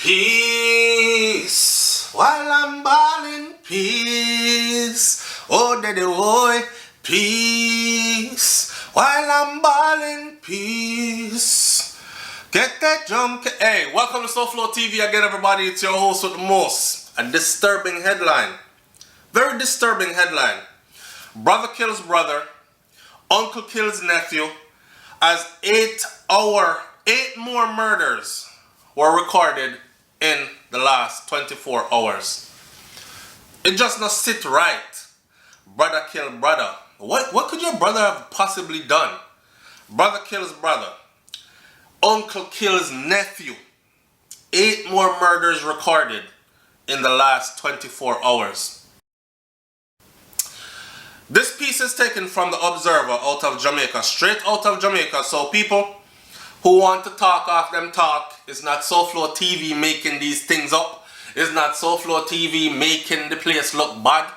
Peace, while I'm balling peace. Oh, daddy boy, peace, while I'm balling peace. Get that drum. Hey, welcome to SouFLoTV again, everybody. It's your host with the most. A disturbing headline. Very disturbing headline. Brother kills brother. Uncle kills nephew. As 8 more murders were recorded in the last 24 hours. It just not sit right. Brother kill brother. What could your brother have possibly done? Brother kills brother. Uncle kills nephew. 8 more murders recorded in the last 24 hours. This piece is taken from the Observer out of Jamaica, straight out of Jamaica. So people who want to talk off them talk, it's not SouFLoTV making these things up. It's not SouFLoTV making the place look bad.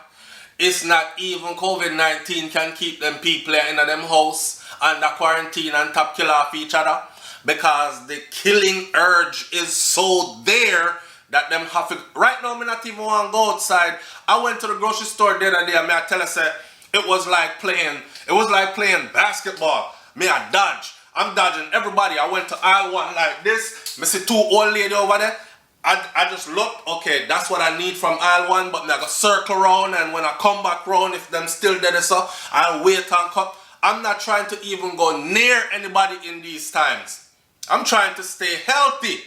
It's not even COVID-19 can keep them people in them house under quarantine and top kill off each other. Because the killing urge is so there that them have to... Right now, me not even want to go outside. I went to the grocery store the other day and I tell her, say, it was like playing basketball. Me I dodge. I'm dodging everybody. I went to aisle 1 like this. Me see 2 old lady over there. I just looked, okay, that's what I need from aisle 1, but me I go circle around, and when I come back round, if them still there, so I'll wait and cut. I'm not trying to even go near anybody in these times. I'm trying to stay healthy.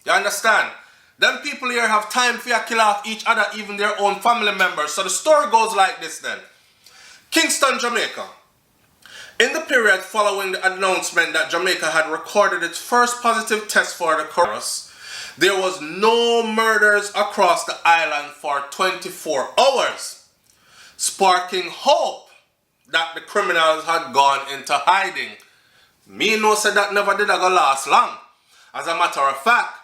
You understand? Them people here have time for you to kill off each other, even their own family members. So the story goes like this then. Kingston, Jamaica. In the period following the announcement that Jamaica had recorded its first positive test for the coronavirus, there was no murders across the island for 24 hours, sparking hope that the criminals had gone into hiding. Me no said that never did go last long. As a matter of fact,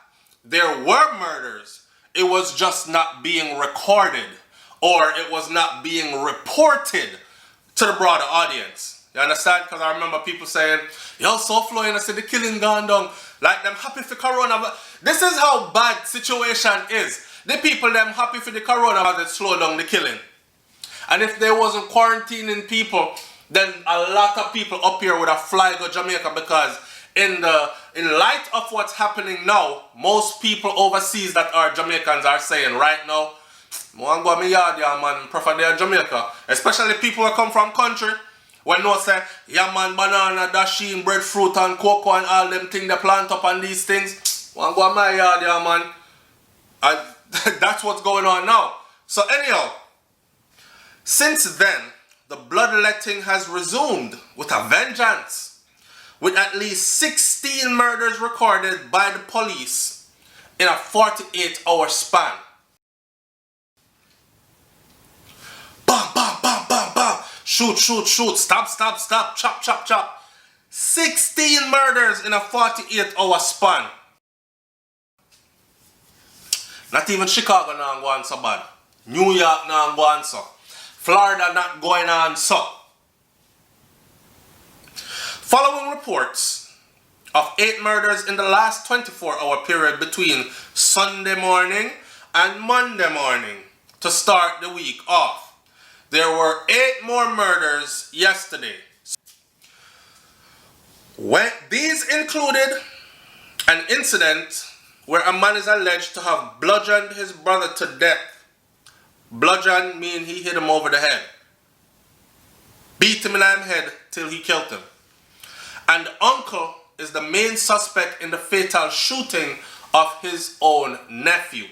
there were murders. It was just not being recorded, or it was not being reported to the broader audience. You understand? Because I remember people saying, yo, SouFLo, and I said the killing gone down. Like them happy for corona. But this is how bad situation is. The people them happy for the corona that slow down the killing. And if there wasn't quarantining people, then a lot of people up here would have fly go Jamaica, because in light of what's happening now, most people overseas that are Jamaicans are saying right now, I want to go to my yard, yeah, man, prefer they are Jamaica. Especially people who come from country, when no say, yeah man, banana, dasheen, breadfruit and cocoa and all them things they plant up and these things. I want to go to my yard, yeah man. And that's what's going on now. So anyhow, since then, the bloodletting has resumed with a vengeance, with at least 16 murders recorded by the police in a 48-hour span. Bam, bam, bam, bam, bam. Shoot, shoot, shoot. Stop, stop, stop. Chop, chop, chop. 16 murders in a 48-hour span. Not even Chicago now going so bad. New York now going so. Florida not going on so. Following reports of 8 murders in the last 24-hour period between Sunday morning and Monday morning to start the week off, there were 8 more murders yesterday. These included an incident where a man is alleged to have bludgeoned his brother to death. Bludgeon mean he hit him over the head. Beat him in the head till he killed him. And the uncle is the main suspect in the fatal shooting of his own nephew.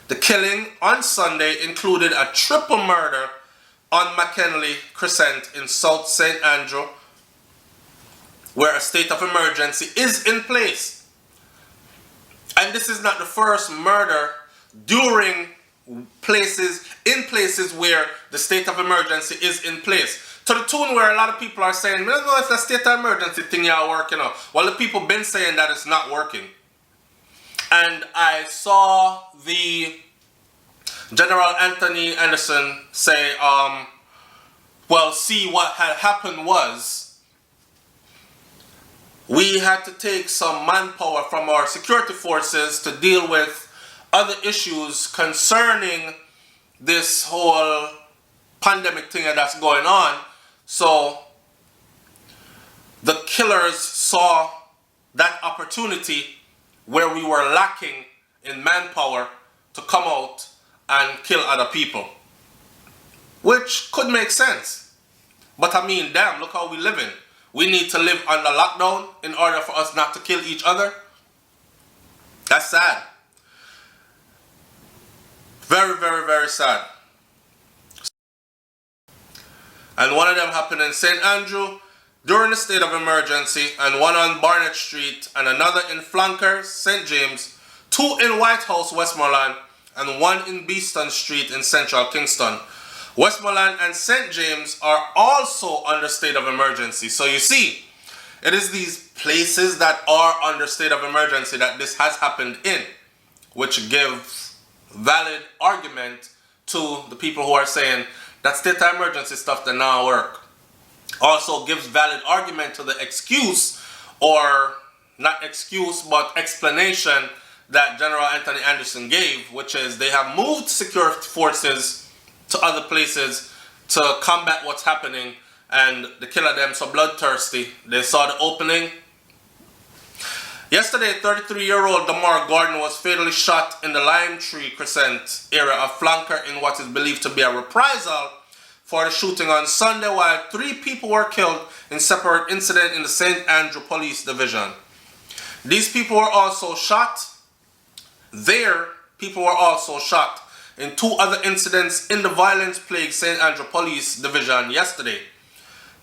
The killing on Sunday included a triple murder on McKinley Crescent in South St. Andrew, where a state of emergency is in place. And this is not the first murder in places where the state of emergency is in place. To the tune where a lot of people are saying, I don't know if the state of emergency thing y'all working on. Well, the people been saying that it's not working. And I saw the General Anthony Anderson say, well, see, what had happened was we had to take some manpower from our security forces to deal with other issues concerning this whole pandemic thing that's going on. So the killers saw that opportunity where we were lacking in manpower to come out and kill other people, which could make sense. But I mean, damn, look how we living. We need to live under lockdown in order for us not to kill each other. That's sad. Very, very, very sad. And one of them happened in St. Andrew during the state of emergency, and one on Barnett Street, and another in Flankers, St. James, 2 in White House, Westmoreland, and 1 in Beeston Street in Central Kingston. Westmoreland and St. James are also under state of emergency. So you see, it is these places that are under state of emergency that this has happened in, which gives valid argument to the people who are saying that state of emergency stuff does not work. Also gives valid argument to the excuse, or not excuse, but explanation that General Anthony Anderson gave, which is they have moved security forces to other places to combat what's happening, and the killer them so bloodthirsty. They saw the opening. Yesterday, 33-year-old Damar Gordon was fatally shot in the Lime Tree Crescent area of Flanker in what is believed to be a reprisal for the shooting on Sunday, while 3 people were killed in separate incidents in the St. Andrew Police Division. These people were also shot. People were also shot in 2 other incidents in the violence-plagued St. Andrew Police Division yesterday.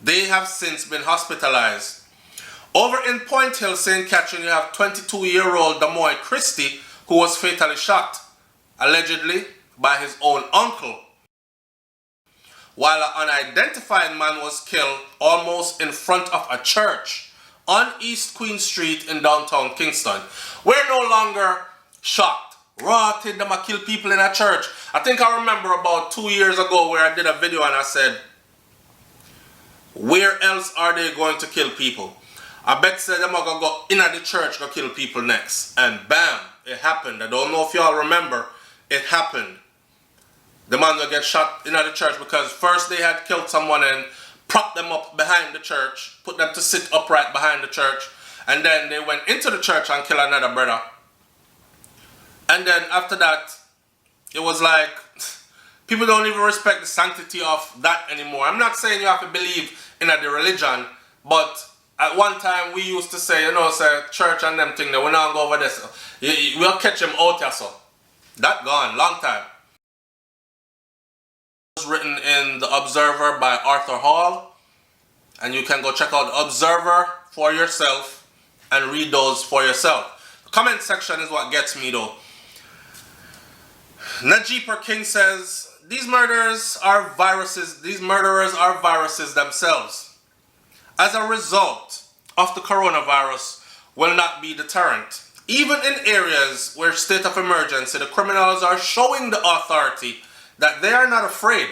They have since been hospitalized. Over in Point Hill, St. Catherine, you have 22-year-old Damoy Christie, who was fatally shot, allegedly by his own uncle, while an unidentified man was killed almost in front of a church on East Queen Street in downtown Kingston. We're no longer shocked. Rotted them kill people in a church. I think I remember about 2 years ago where I did a video and I said, where else are they going to kill people? I bet said them are going to go in at the church to kill people next. And bam, it happened. I don't know if y'all remember, it happened. The man will get shot in at the church because first they had killed someone and propped them up behind the church, put them to sit upright behind the church, and then they went into the church and killed another brother. And then after that, it was like, people don't even respect the sanctity of that anymore. I'm not saying you have to believe in the religion, but at one time we used to say, say church and them thing, we're not going to go over this. We'll catch them out here, so. That gone, long time. It was written in The Observer by Arthur Hall, and you can go check out The Observer for yourself and read those for yourself. The comment section is what gets me though. Najeeper King says, these murderers are viruses themselves. As a result of the coronavirus will not be deterrent. Even in areas where state of emergency, the criminals are showing the authority that they are not afraid.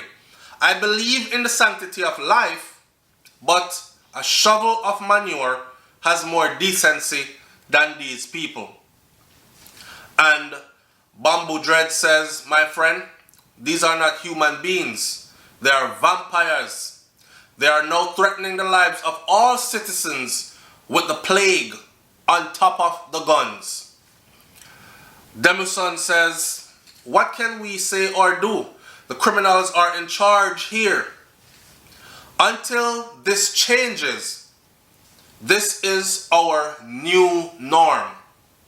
I believe in the sanctity of life, but a shovel of manure has more decency than these people. And Bamboo Dread says, my friend, these are not human beings. They are vampires. They are now threatening the lives of all citizens with the plague on top of the guns. Demuson says, what can we say or do? The criminals are in charge here. Until this changes, this is our new norm.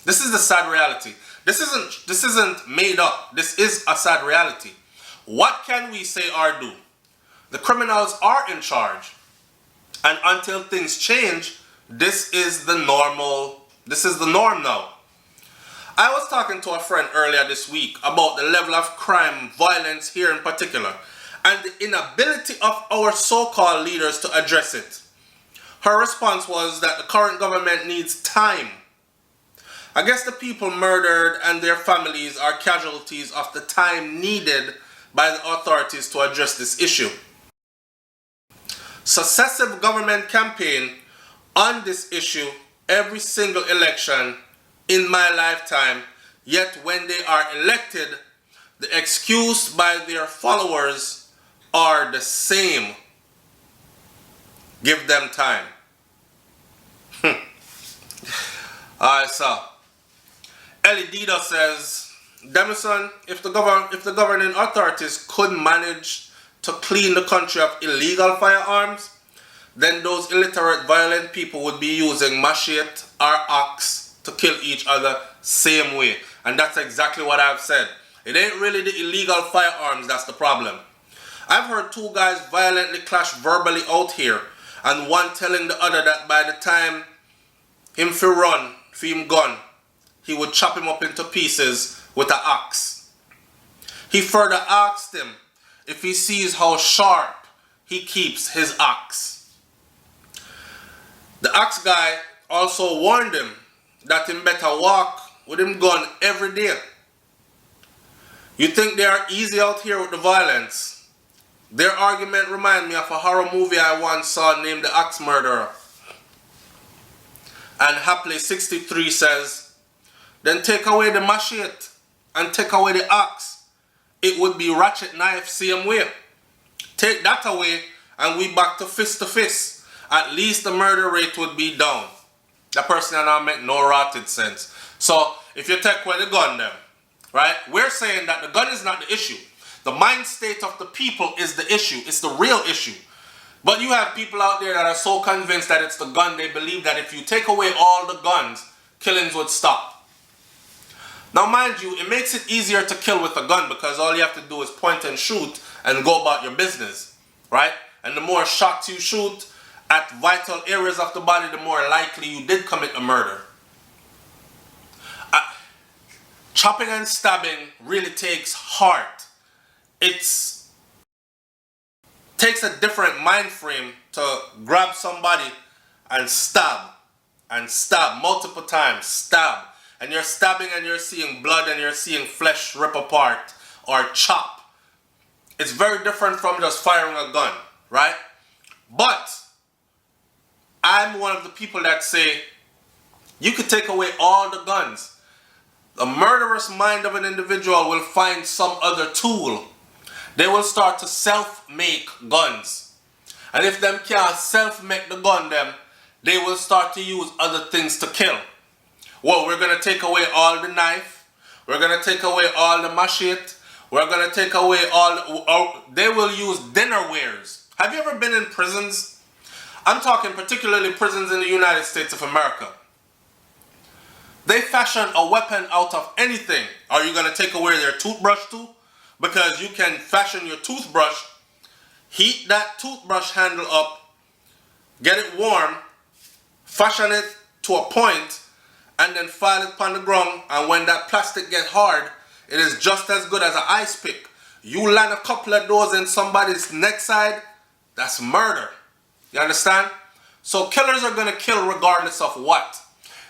This is the sad reality. This isn't made up. This is a sad reality. What can we say or do? The criminals are in charge. And until things change, this is the normal. This is the norm now. I was talking to a friend earlier this week about the level of crime, violence here in particular, and the inability of our so-called leaders to address it. Her response was that the current government needs time. I guess the people murdered and their families are casualties of the time needed by the authorities to address this issue. Successive government campaign on this issue every single election in my lifetime, yet when they are elected, the excuse by their followers are the same. Give them time. Alright, so Ellie Dida says, Demison, if the governing authorities could manage to clean the country of illegal firearms, then those illiterate, violent people would be using machete or axe to kill each other same way. And that's exactly what I've said. It ain't really the illegal firearms that's the problem. I've heard two guys violently clash verbally out here, and one telling the other that by the time him fi run for him gun, he would chop him up into pieces with an axe. He further asked him if he sees how sharp he keeps his axe. The axe guy also warned him that he better walk with him gun every day. You think they are easy out here with the violence? Their argument reminds me of a horror movie I once saw named The Axe Murderer. And Happily 63 says, then take away the machete and take away the axe. It would be ratchet knife same way. Take that away and we back to fist. At least the murder rate would be down. That person and I make no rotted sense. So if you take away the gun then, right? We're saying that the gun is not the issue. The mind state of the people is the issue. It's the real issue. But you have people out there that are so convinced that it's the gun, they believe that if you take away all the guns, killings would stop. Now mind you, it makes it easier to kill with a gun because all you have to do is point and shoot and go about your business, right? And the more shots you shoot at vital areas of the body, the more likely you did commit a murder. Chopping and stabbing really takes heart. It takes a different mind frame to grab somebody and stab multiple times, stab. And you're stabbing and you're seeing blood and you're seeing flesh rip apart or chop. It's very different from just firing a gun, right? But I'm one of the people that say you could take away all the guns. The murderous mind of an individual will find some other tool. They will start to self-make guns. And if them can't self-make the gun, they will start to use other things to kill. Well, we're going to take away all the knife. We're going to take away all the machete. We're going to take away they will use dinnerwares. Have you ever been in prisons? I'm talking particularly prisons in the United States of America. They fashion a weapon out of anything. Are you going to take away their toothbrush too? Because you can fashion your toothbrush, heat that toothbrush handle up, get it warm, fashion it to a point, and then file it upon the ground. And when that plastic gets hard, it is just as good as an ice pick. You land a couple of those in somebody's neck side, that's murder. You understand? So killers are going to kill regardless of what.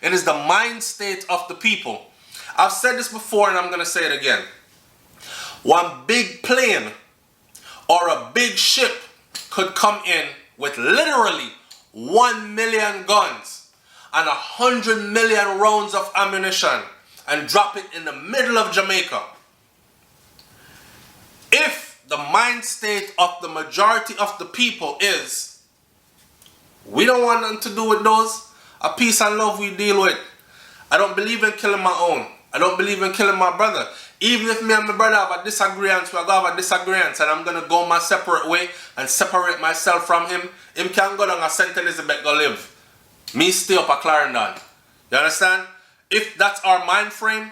It is the mind state of the people. I've said this before and I'm going to say it again. One big plane or a big ship could come in with literally 1 million guns and 100 million rounds of ammunition and drop it in the middle of Jamaica. If the mind state of the majority of the people is, we don't want nothing to do with those, a peace and love we deal with. I don't believe in killing my own. I don't believe in killing my brother. Even if me and my brother have a disagreement, we're going to have a disagreement and I'm going to go my separate way and separate myself from him, him can go down a St. Elizabeth go live. Me stay up a Clarendon. You understand? If that's our mind frame,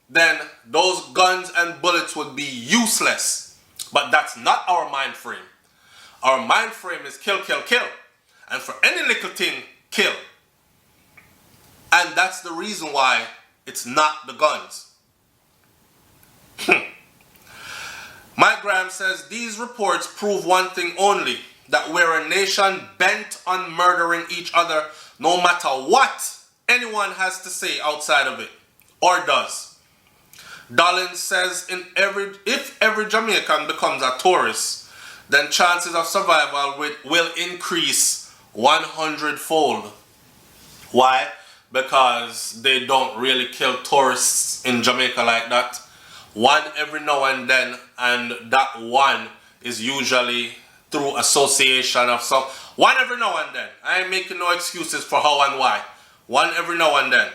then those guns and bullets would be useless. But that's not our mind frame. Our mind frame is kill, kill, kill. And for any little thing, kill. And that's the reason why it's not the guns. Mike Graham says, these reports prove one thing only, that we're a nation bent on murdering each other no matter what anyone has to say outside of it, or does. Dollins says, if every Jamaican becomes a tourist, then chances of survival will increase 100-fold. Why? because they don't really kill tourists in Jamaica like that. One every now and then, and that one is usually through association of some. One every now and then. I ain't making no excuses for how and why. One every now and then.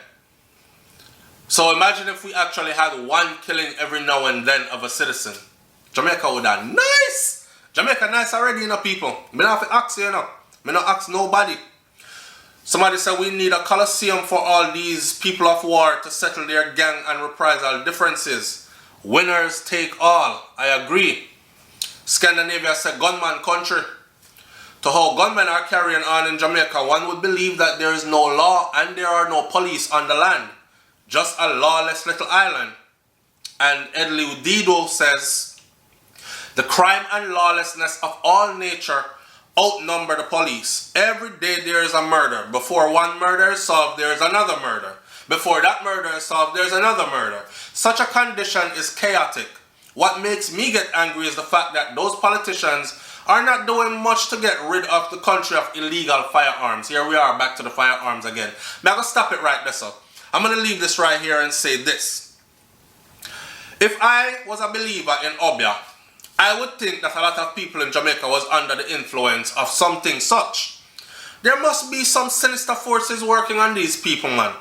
So imagine if we actually had one killing every now and then of a citizen. Jamaica would have nice. Jamaica nice already, you know, people. Me not have to ask you, you know. Me not ask nobody. Somebody said we need a coliseum for all these people of war to settle their gang and reprisal differences. Winners take all. I agree. Scandinavia said gunman country. To how gunmen are carrying on in Jamaica, one would believe that there is no law and there are no police on the land. Just a lawless little island. And Edley Dido says, the crime and lawlessness of all nature outnumber the police. Every day there is a murder. Before one murder is solved, there is another murder. Before that murder is solved, there is another murder. Such a condition is chaotic. What makes me get angry is the fact that those politicians are not doing much to get rid of the country of illegal firearms. Here we are, back to the firearms again. Now I'm going to stop it right there, so I'm going to leave this right here and say this. If I was a believer in Obia, I would think that a lot of people in Jamaica was under the influence of something such. There must be some sinister forces working on these people, man.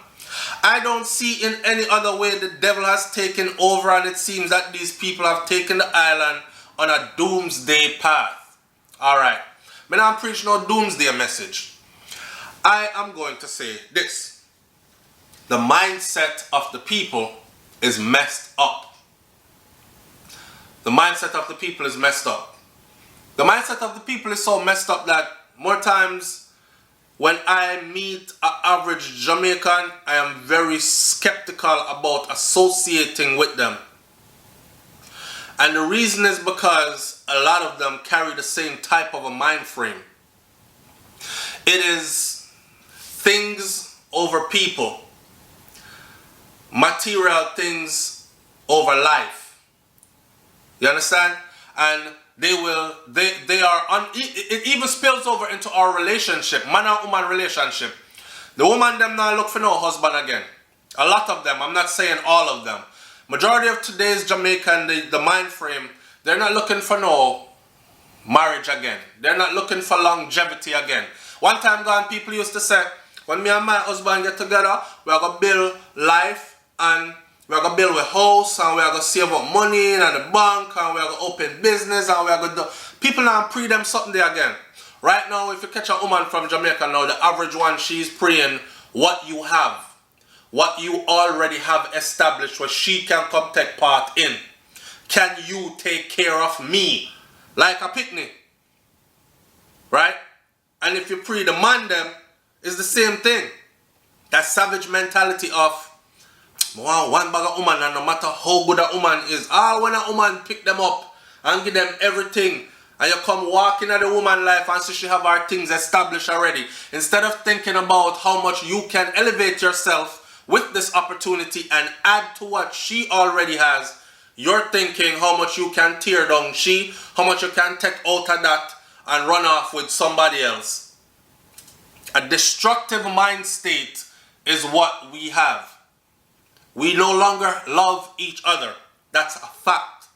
I don't see in any other way the devil has taken over, and it seems that these people have taken the island on a doomsday path. Alright, I'm not preaching no doomsday message. I am going to say this. The mindset of the people is messed up. The mindset of the people is messed up. The mindset of the people is so messed up that more times when I meet an average Jamaican, I am very skeptical about associating with them. And the reason is because a lot of them carry the same type of a mind frame. It is things over people. Material things over life. You understand? And it even spills over into our relationship, man and woman relationship. The woman them now look for no husband again. A lot of them, I'm not saying all of them. Majority of today's Jamaican, the mind frame, they're not looking for no marriage again. They're not looking for longevity again. One time gone, people used to say, when me and my husband get together, we're going to build life, and we're going to build a house, and we're going to save up money in the bank, and we're going to open business, and we're going to do... People now pre them something there again. Right now, if you catch a woman from Jamaica now, the average one, she's praying what you have. What you already have established where she can come take part in. Can you take care of me? Like a picnic. Right? And if you pre the man them, it's the same thing. That savage mentality of one bag of woman, and no matter how good a woman is, when a woman pick them up and give them everything, and you come walking at the woman life and see she have her things established already, instead of thinking about how much you can elevate yourself with this opportunity and add to what she already has, you're thinking how much you can tear down she, how much you can take out of that and run off with somebody else. A destructive mind state is what we have. We no longer love each other. That's a fact.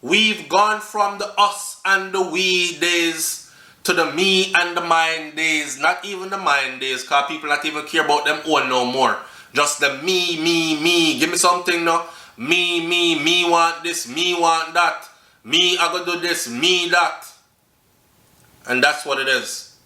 We've gone from the us and the we days to the me and the mine days. Not even the mine days, because people not even care about them own no more. Just the me, me, me. Give me something now. Me want this, me want that. Me, I go do this, me that. And that's what it is.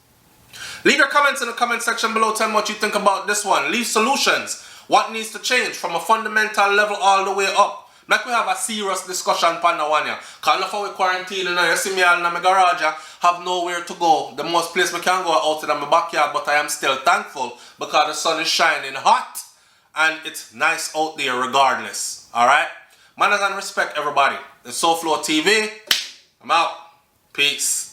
Leave your comments in the comment section below. Tell me what you think about this one. Leave solutions. What needs to change from a fundamental level all the way up. Like we have a serious discussion on that one. Because enough of we quarantine, you see me all in my garage, have nowhere to go. The most place we can go out in my backyard, but I am still thankful because the sun is shining hot and it's nice out there regardless. Alright? Manners and respect, everybody. It's SouFLoTV. I'm out. Peace.